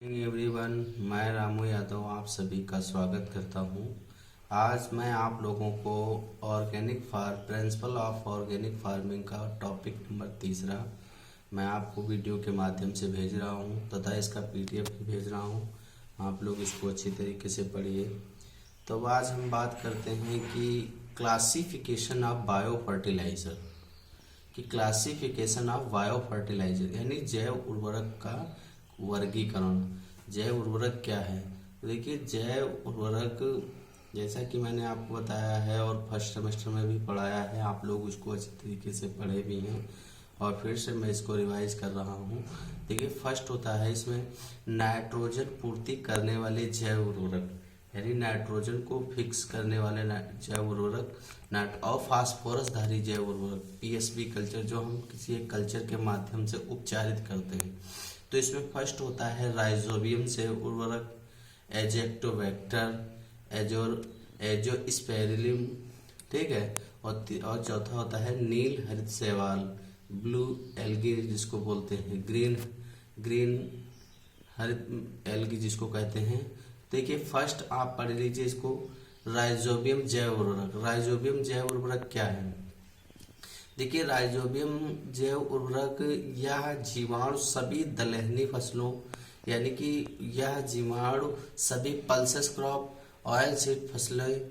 Everyone, मैं रामू यादव आप सभी का स्वागत करता हूं। आज मैं आप लोगों को प्रिंसिपल ऑफ ऑर्गेनिक फार्मिंग का टॉपिक नंबर 3 मैं आपको वीडियो के माध्यम से भेज रहा हूं तथा इसका पीडीएफ भी भेज रहा हूं। आप लोग इसको अच्छी तरीके से पढ़िए। तो आज हम बात करते हैं कि क्लासिफिकेशन ऑफ बायो फर्टिलाइजर यानी जैव उर्वरक का वर्गीकरण। जैव उर्वरक क्या है? तो देखिए, जैव उर्वरक जैसा कि मैंने आपको बताया है और फर्स्ट सेमेस्टर में भी पढ़ाया है, आप लोग उसको अच्छी तरीके से पढ़े भी हैं और फिर से मैं इसको रिवाइज कर रहा हूँ। देखिए, फर्स्ट होता है इसमें नाइट्रोजन पूर्ति करने वाले जैव उर्वरक, यानी नाइट्रोजन को फिक्स करने वाले जैव उर्वरक और फास्फोरस धारी जैव उर्वरक पीएसबी कल्चर, जो हम किसी एक कल्चर के माध्यम से उपचारित करते हैं। तो इसमें फर्स्ट होता है राइजोबियम जैव उर्वरक, एजेक्टोबैक्टर, एजोस्पेरिलम, ठीक है। और चौथा होता है नील हरित शैवाल, ब्लू एल्गी जिसको बोलते हैं, ग्रीन हरित एल्गी जिसको कहते हैं। देखिए, फर्स्ट आप पढ़ लीजिए इसको, राइजोबियम जैव उर्वरक। राइजोबियम जैव उर्वरक क्या है? देखिए, राइजोबियम जैव उर्वरक यह जीवाणु सभी दलहनी फसलों, यानी कि यह जीवाणु सभी पल्सेस क्रॉप, ऑयल सीड फसलें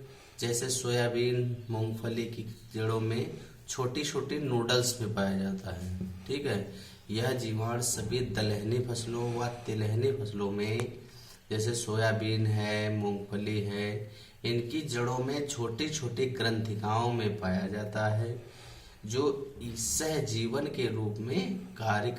जैसे सोयाबीन, मूंगफली की जड़ों में छोटी छोटी नूडल्स में पाया जाता है, ठीक है। यह जीवाणु सभी दलहनी फसलों व तिलहनी फसलों में जैसे सोयाबीन है, मूंगफली है, इनकी जड़ों में छोटी छोटी ग्रंथिकाओं में पाया जाता है, जो सहजीवन के रूप में कार्य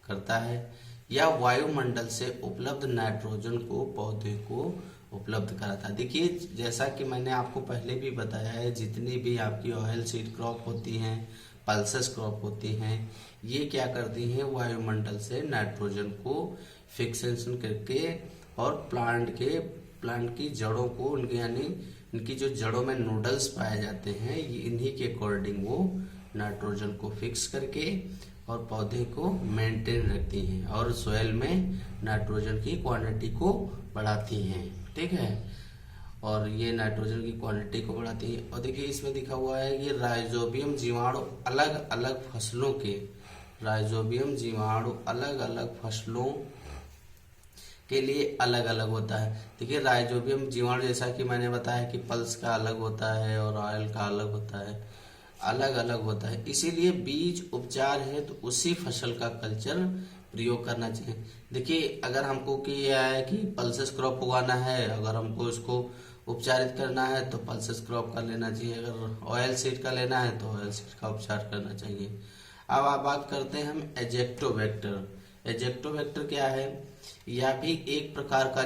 करता है। या वायुमंडल से उपलब्ध नाइट्रोजन को पौधे को उपलब्ध कराता है। देखिए, जैसा कि मैंने आपको पहले भी बताया है, जितनी भी आपकी ऑयल सीड क्रॉप होती हैं, पल्सेस क्रॉप होती हैं, ये क्या करती हैं? वायुमंडल से नाइट्रोजन को फिक्सेशन करके और प्लांट की जड़ों को, यानी इनकी जो जड़ों में नूडल्स पाए जाते हैं, ये इन्हीं के अकॉर्डिंग वो नाइट्रोजन को फिक्स करके और पौधे को मेंटेन रखती हैं और सोयल में नाइट्रोजन की क्वांटिटी को बढ़ाती हैं, ठीक है। और ये नाइट्रोजन की क्वांटिटी को बढ़ाती है। और देखिए, इसमें दिखा हुआ है कि राइजोबियम जीवाणु अलग अलग फसलों के लिए अलग अलग होता है। देखिए, राइजोबियम जीवाणु जैसा कि मैंने बताया कि पल्स का अलग होता है और ऑयल का अलग होता है, अलग अलग होता है। इसीलिए बीज उपचार है तो उसी फसल का कल्चर प्रयोग करना चाहिए। देखिए, अगर हमको किया है कि पल्सेस क्रॉप उगाना है, अगर हमको इसको उपचारित करना है तो पल्सेस क्रॉप का लेना चाहिए। अगर ऑयल सीड का लेना है तो ऑयल सीड का उपचार करना चाहिए। अब आप बात करते हैं हम एजेक्टोबैक्टर। एजेक्टोबैक्टर क्या है? यह भी एक प्रकार का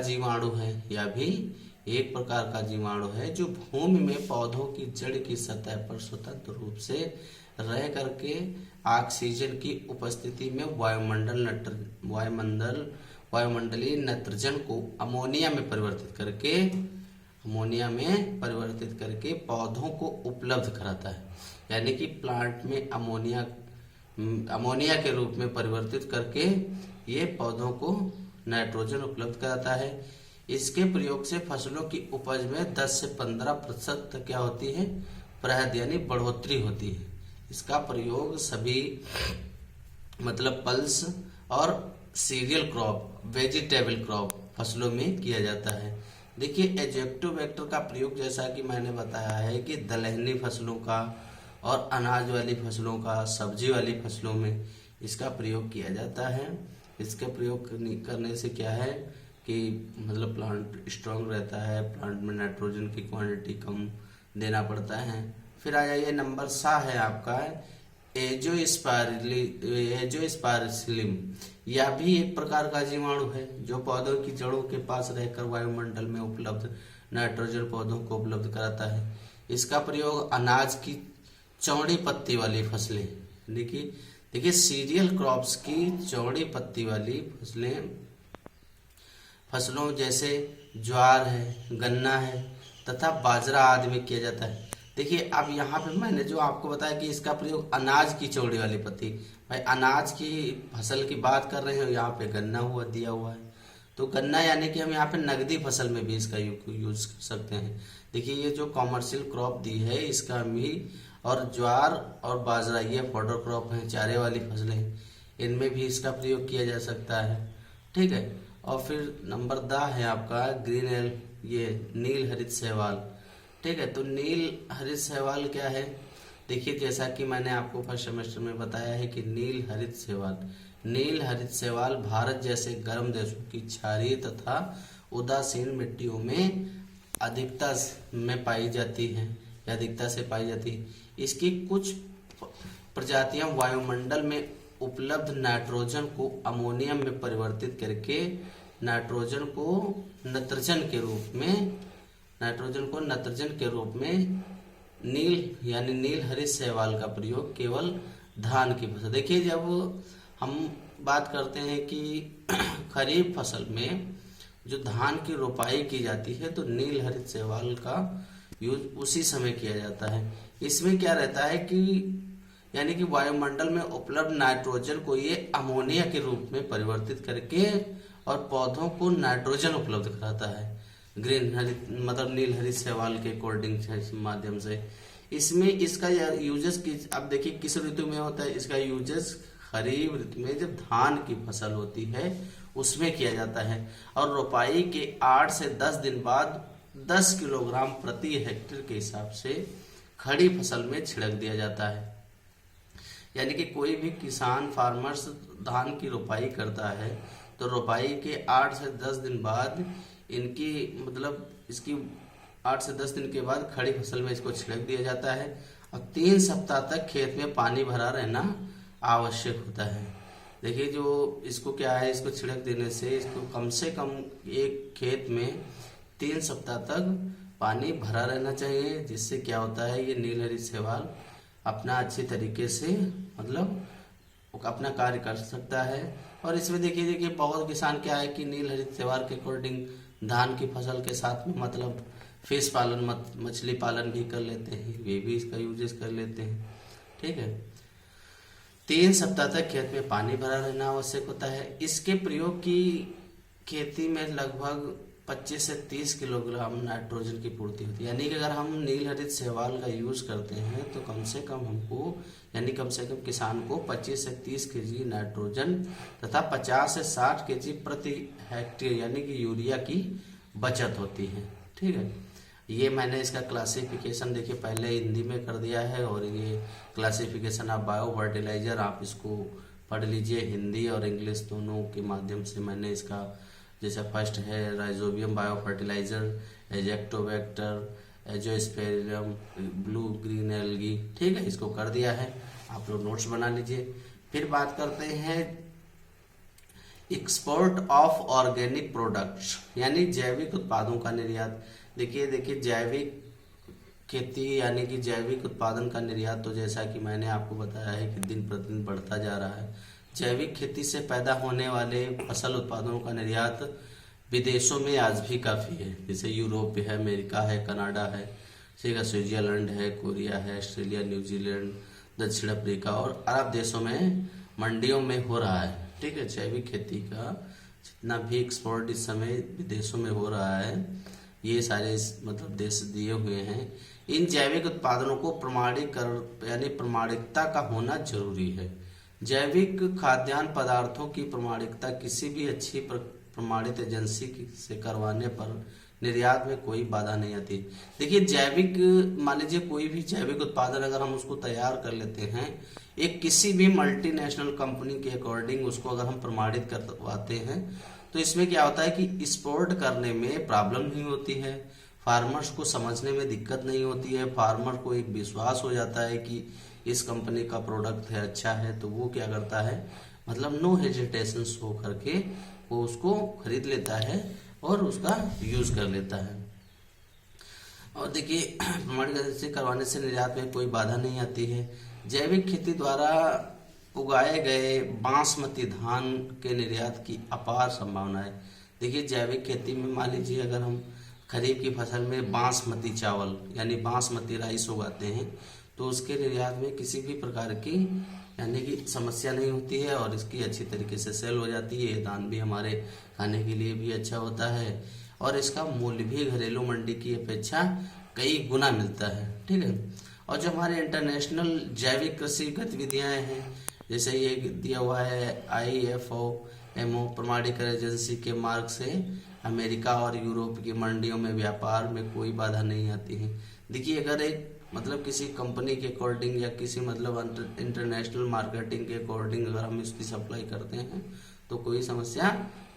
जीवाणु है जो भूमि में पौधों की जड़ की सतह पर स्वतंत्र रूप से रह करके ऑक्सीजन की उपस्थिति में वायुमंडलीय नाइट्रोजन को अमोनिया में परिवर्तित करके पौधों को उपलब्ध कराता है। यानी कि प्लांट में अमोनिया के रूप में परिवर्तित करके ये पौधों को नाइट्रोजन उपलब्ध कराता है। इसके प्रयोग से फसलों की उपज में 10 से 15% तक क्या होती है? वृद्धि यानी बढ़ोतरी होती है। इसका प्रयोग सभी पल्स और सीरियल क्रॉप, वेजिटेबल क्रॉप फसलों में किया जाता है। देखिए, एजेक्टोबैक्टर का प्रयोग जैसा कि मैंने बताया है कि दलहनी फसलों का और अनाज वाली फसलों का, सब्जी वाली फसलों में इसका प्रयोग किया जाता है। इसका प्रयोग करने से क्या है कि प्लांट स्ट्रांग रहता है, प्लांट में नाइट्रोजन की क्वांटिटी कम देना पड़ता है। फिर आ जाइए, नंबर सा है आपका एजोस्पेरिलम। यह भी एक प्रकार का जीवाणु है जो पौधों की जड़ों के पास रहकर वायुमंडल में उपलब्ध नाइट्रोजन पौधों को उपलब्ध कराता है। इसका प्रयोग अनाज की चौड़ी पत्ती वाली फसलें, देखिए सीरियल क्रॉप्स की चौड़ी पत्ती वाली फसलों जैसे ज्वार है, गन्ना है तथा बाजरा आदि में किया जाता है। देखिए, अब यहाँ पे मैंने जो आपको बताया कि इसका प्रयोग अनाज की चौड़ी वाली पत्ती, भाई अनाज की फसल की बात कर रहे हैं, यहाँ पे गन्ना दिया हुआ है, तो गन्ना यानी कि हम यहाँ पे नगदी फसल में भी इसका यूज कर सकते हैं। देखिए ये जो कॉमर्शियल क्रॉप दी है इसका भी, और ज्वार और बाजरा ये फॉडर क्रॉप है, चारे वाली फसलें, इनमें भी इसका प्रयोग किया जा सकता है। ठीक है। और फिर नंबर दा है आपका ग्रीन ये नील हरित शैवाल। ठीक है। तो नील हरित शैवाल क्या है? देखिए जैसा कि मैंने आपको फर्स्ट सेमेस्टर में बताया है कि नील हरित शैवाल भारत जैसे गर्म देशों की क्षारीय तथा उदासीन मिट्टियों में अधिकता में पाई जाती है, या अधिकता से पाई जाती है। इसकी कुछ प्रजातियां वायुमंडल में उपलब्ध नाइट्रोजन को अमोनियम में परिवर्तित करके नाइट्रोजन को नत्रजन के रूप में नील हरित शैवाल का प्रयोग केवल धान की फसल। देखिए जब हम बात करते हैं कि खरीफ फसल में जो धान की रोपाई की जाती है तो नील हरित शैवाल का यूज उसी समय किया जाता है। इसमें क्या रहता है कि यानी कि वायुमंडल में उपलब्ध नाइट्रोजन को ये अमोनिया के रूप में परिवर्तित करके और पौधों को नाइट्रोजन उपलब्ध कराता है, ग्रीन हरित मतलब नील हरित शैवाल के कोल्डिंग माध्यम से। इसमें इसका यूजेस अब देखिए किस ऋतु में होता है, इसका यूजेस खरीफ ऋतु में जब धान की फसल होती है उसमें किया जाता है, और रोपाई के 8 से 10 दिन बाद 10 किलोग्राम प्रति हेक्टेयर के हिसाब से खड़ी फसल में छिड़क दिया जाता है। यानी कि कोई भी किसान फार्मर्स धान की रोपाई करता है तो रोपाई के 8 से 10 दिन बाद इसकी 8 से 10 दिन के बाद खड़ी फसल में इसको छिड़क दिया जाता है, और 3 सप्ताह तक खेत में पानी भरा रहना आवश्यक होता है। देखिए जो इसको क्या है, इसको छिड़क देने से इसको कम से कम एक खेत में 3 सप्ताह तक पानी भरा रहना चाहिए, जिससे क्या होता है ये नील हरित शैवाल अपना अच्छे तरीके से अपना कार्य कर सकता है। और इसमें देखिए बहुत किसान क्या है कि नील हरित शैवाल के अकॉर्डिंग धान की फसल के साथ में फिश पालन मछली पालन भी कर लेते हैं, वे भी इसका यूजेस कर लेते हैं। ठीक है। 3 सप्ताह तक खेत में पानी भरा रहना आवश्यक होता है। इसके प्रयोग की खेती में लगभग 25 से 30 किलोग्राम नाइट्रोजन की पूर्ति होती है। यानी कि अगर हम नील हरित शैवाल का यूज करते हैं तो कम से कम किसान को 25 से 30 केजी नाइट्रोजन तथा 50 से 60 केजी प्रति हेक्टेयर यानी कि यूरिया की बचत होती है। ठीक है। ये मैंने इसका क्लासिफिकेशन देखिए पहले हिंदी में कर दिया है, और ये क्लासिफिकेशन ऑफ बायो फर्टिलाइजर आप इसको पढ़ लीजिए, हिंदी और इंग्लिश दोनों के माध्यम से मैंने इसका, जैसे फर्स्ट है rhizobium bio fertilizer, azotobacter, azospirillum, blue green algae. ठीक है, इसको कर दिया है, आप लोग नोट्स बना लीजिए। फिर बात करते हैं एक्सपोर्ट ऑफ ऑर्गेनिक प्रोडक्ट्स यानी जैविक उत्पादों का निर्यात। देखिए जैविक खेती यानी कि जैविक उत्पादन का निर्यात तो जैसा कि मैंने आपको बताया है कि दिन प्रतिदिन बढ़ता जा रहा है। जैविक खेती से पैदा होने वाले फसल उत्पादों का निर्यात विदेशों में आज भी काफ़ी है, जैसे यूरोप है, अमेरिका है, कनाडा है, ठीक है, स्विट्जरलैंड है, कोरिया है, ऑस्ट्रेलिया, न्यूजीलैंड, दक्षिण अफ्रीका और अरब देशों में मंडियों में हो रहा है। ठीक है। जैविक खेती का जितना भी एक्सपोर्ट इस समय विदेशों में हो रहा है, ये सारे देश दिए हुए हैं। इन जैविक उत्पादनों को प्रमाणिकता का होना जरूरी है। जैविक खाद्यान्न पदार्थों की प्रमाणिकता किसी भी अच्छी प्रमाणित एजेंसी से करवाने पर निर्यात में कोई बाधा नहीं आती। देखिए मान लीजिए कोई भी जैविक उत्पादन अगर हम उसको तैयार कर लेते हैं, एक किसी भी मल्टीनेशनल कंपनी के अकॉर्डिंग उसको अगर हम प्रमाणित करवाते हैं तो इसमें क्या होता है कि एक्सपोर्ट करने में प्रॉब्लम नहीं होती है, फार्मर्स को समझने में दिक्कत नहीं होती है, फार्मर को एक विश्वास हो जाता है कि इस कंपनी का प्रोडक्ट है, अच्छा है, तो वो क्या करता है नो हेजिटेशन शो करके वो उसको खरीद लेता है और उसका यूज कर लेता है। और देखिए प्रमाणित से करवाने से निर्यात में कोई बाधा नहीं आती है। जैविक खेती द्वारा उगाए गए बासमती धान के निर्यात की अपार संभावना है। देखिए जैविक खेती में मान लीजिए अगर हम खरीफ की फसल में बासमती चावल यानी बासमती राइस उगाते हैं तो उसके निर्यात में किसी भी प्रकार की यानी कि समस्या नहीं होती है और इसकी अच्छी तरीके से सेल हो जाती है। दाम भी हमारे खाने के लिए भी अच्छा होता है और इसका मूल्य भी घरेलू मंडी की अपेक्षा कई गुना मिलता है। ठीक है। और जो हमारे इंटरनेशनल जैविक कृषि गतिविधियां हैं, जैसे ये दिया हुआ है IFOMO प्रमाणीकरण एजेंसी के मार्ग से अमेरिका और यूरोप की मंडियों में व्यापार में कोई बाधा नहीं आती है। देखिए, अगर एक मतलब किसी कंपनी के अकॉर्डिंग या किसी मतलब इंटरनेशनल मार्केटिंग के अकॉर्डिंग अगर हम इसकी सप्लाई करते हैं तो कोई समस्या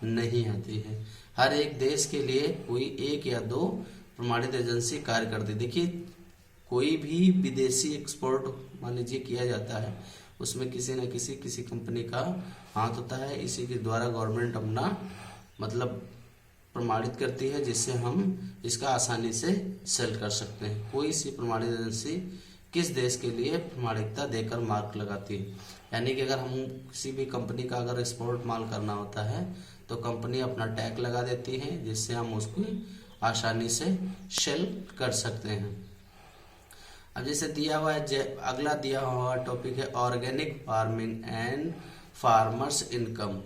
नहीं आती है। हर एक देश के लिए कोई एक या दो प्रमाणित एजेंसी कार्य करती है। देखिए, कोई भी विदेशी एक्सपोर्ट मान लीजिए किया जाता है, उसमें किसी न किसी कंपनी का हाथ होता है। इसी के द्वारा गवर्नमेंट अपना मतलब प्रमाणित करती है, जिससे हम इसका आसानी से सेल कर सकते हैं। कोई सी प्रमाणित एजेंसी किस देश के लिए प्रमाणिकता देकर मार्क लगाती है। यानी कि अगर हम किसी भी कंपनी का अगर एक्सपोर्ट माल करना होता है तो कंपनी अपना टैग लगा देती है, जिससे हम उसको आसानी से सेल कर सकते हैं। अब जैसे दिया हुआ है, अगला दिया हुआ टॉपिक है organic farming and farmers income,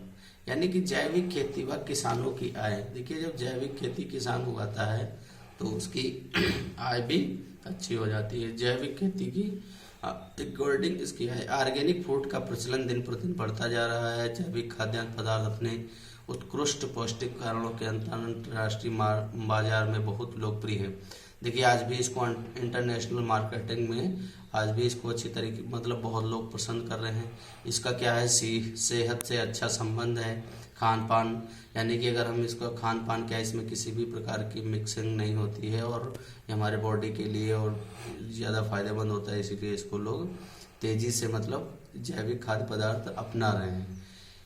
यानी कि जैविक खेती व किसानों की आय। देखिए, जब जैविक खेती किसान उगाता है तो उसकी आय भी अच्छी हो जाती है। जैविक खेती की अकॉर्डिंग इसकी आय। ऑर्गेनिक फूड का प्रचलन दिन प्रतिदिन बढ़ता जा रहा है। जैविक खाद्यान्न पदार्थ अपने उत्कृष्ट पौष्टिक कारणों के अंतर्राष्ट्रीय बाजार में बहुत लोकप्रिय है। देखिए, आज भी इसको इंटरनेशनल मार्केटिंग में आज भी इसको अच्छी तरीके मतलब बहुत लोग पसंद कर रहे हैं। इसका क्या है, सेहत से अच्छा संबंध है। खान पान, यानी कि अगर हम इसका खान पान क्या है, इसमें किसी भी प्रकार की मिक्सिंग नहीं होती है और ये हमारे बॉडी के लिए और ज़्यादा फायदेमंद होता है। इसीलिए इसको लोग तेजी से मतलब जैविक खाद्य पदार्थ अपना रहे हैं।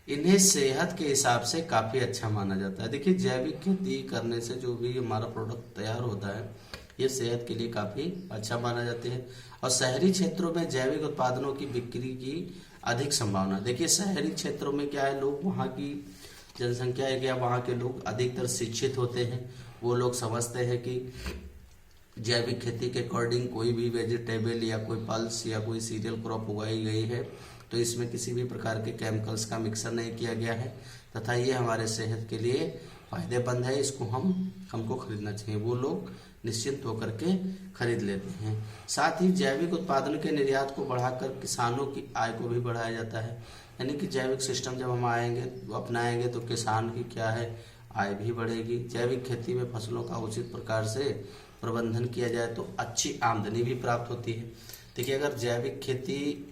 इन्हें सेहत के हिसाब से काफ़ी अच्छा माना जाता है। देखिए, जैविक खेती करने से जो भी हमारा प्रोडक्ट तैयार होता है ये सेहत के लिए काफ़ी अच्छा माना जाता है। और शहरी क्षेत्रों में जैविक उत्पादनों की बिक्री की अधिक संभावना। देखिए, शहरी क्षेत्रों में क्या है, लोग वहाँ की जनसंख्या है क्या, वहाँ के लोग अधिकतर शिक्षित होते हैं। वो लोग समझते हैं कि जैविक खेती के अकॉर्डिंग कोई भी वेजिटेबल या कोई पल्स या कोई सीरियल क्रॉप उगाई गई है तो इसमें किसी भी प्रकार के केमिकल्स का मिक्सर नहीं किया गया है तथा ये हमारे सेहत के लिए फायदेमंद है। इसको हमको खरीदना चाहिए। वो लोग निश्चिंत होकर के खरीद लेते हैं। साथ ही जैविक उत्पादन के निर्यात को बढ़ाकर किसानों की आय को भी बढ़ाया जाता है। यानी कि जैविक सिस्टम जब हम अपनाएंगे तो किसान की क्या है, आय भी बढ़ेगी। जैविक खेती में फसलों का उचित प्रकार से प्रबंधन किया जाए तो अच्छी आमदनी भी प्राप्त होती है। देखिए, अगर जैविक खेती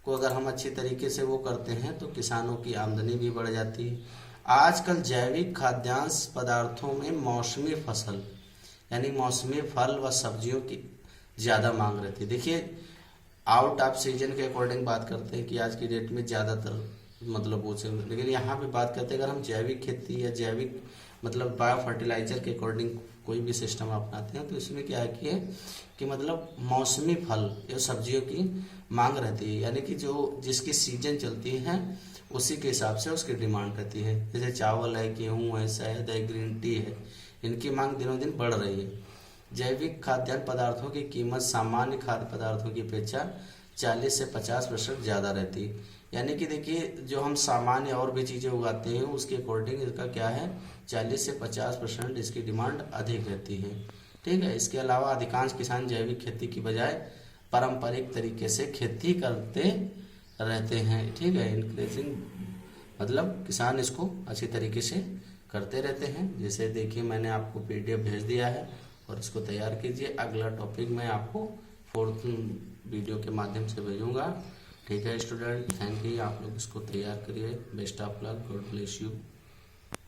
को अगर हम अच्छी तरीके से वो करते हैं तो किसानों की आमदनी भी बढ़ जाती है। आजकल जैविक खाद्यान्न पदार्थों में मौसमी फसल यानी मौसमी फल व सब्जियों की ज़्यादा मांग रहती है। देखिए, आउट ऑफ सीजन के अकॉर्डिंग बात करते हैं कि आज की डेट में ज़्यादातर मतलब वो चल, लेकिन यहाँ पे बात करते हैं अगर हम जैविक खेती या जैविक मतलब बायो फर्टिलाइजर के अकॉर्डिंग कोई भी सिस्टम अपनाते हैं तो इसमें क्या है कि मतलब मौसमी फल या सब्जियों की मांग रहती है। यानी कि जो जिसकी सीजन चलती है उसी के हिसाब से उसकी डिमांड रहती है। जैसे चावल है, गेहूँ है, शहद है, ग्रीन टी है, इनकी मांग दिनों दिन बढ़ रही है। जैविक खाद्यान्न पदार्थों की कीमत सामान्य खाद्य पदार्थों की अपेक्षा 40 से 50% ज़्यादा रहती है। यानी कि देखिए, जो हम सामान्य और भी चीज़ें उगाते हैं उसके अकॉर्डिंग इसका क्या है 40 से 50% इसकी डिमांड अधिक रहती है। ठीक है। इसके अलावा अधिकांश किसान जैविक खेती की बजाय पारंपरिक तरीके से खेती करते रहते हैं। ठीक है। इंक्रीजिंग मतलब किसान इसको अच्छी तरीके से करते रहते हैं। जैसे देखिए, मैंने आपको PDF भेज दिया है और इसको तैयार कीजिए। अगला टॉपिक मैं आपको 4th वीडियो के माध्यम से भेजूंगा। ठीक है स्टूडेंट, थैंक यू। आप लोग इसको तैयार करिए। Best of luck, God bless you.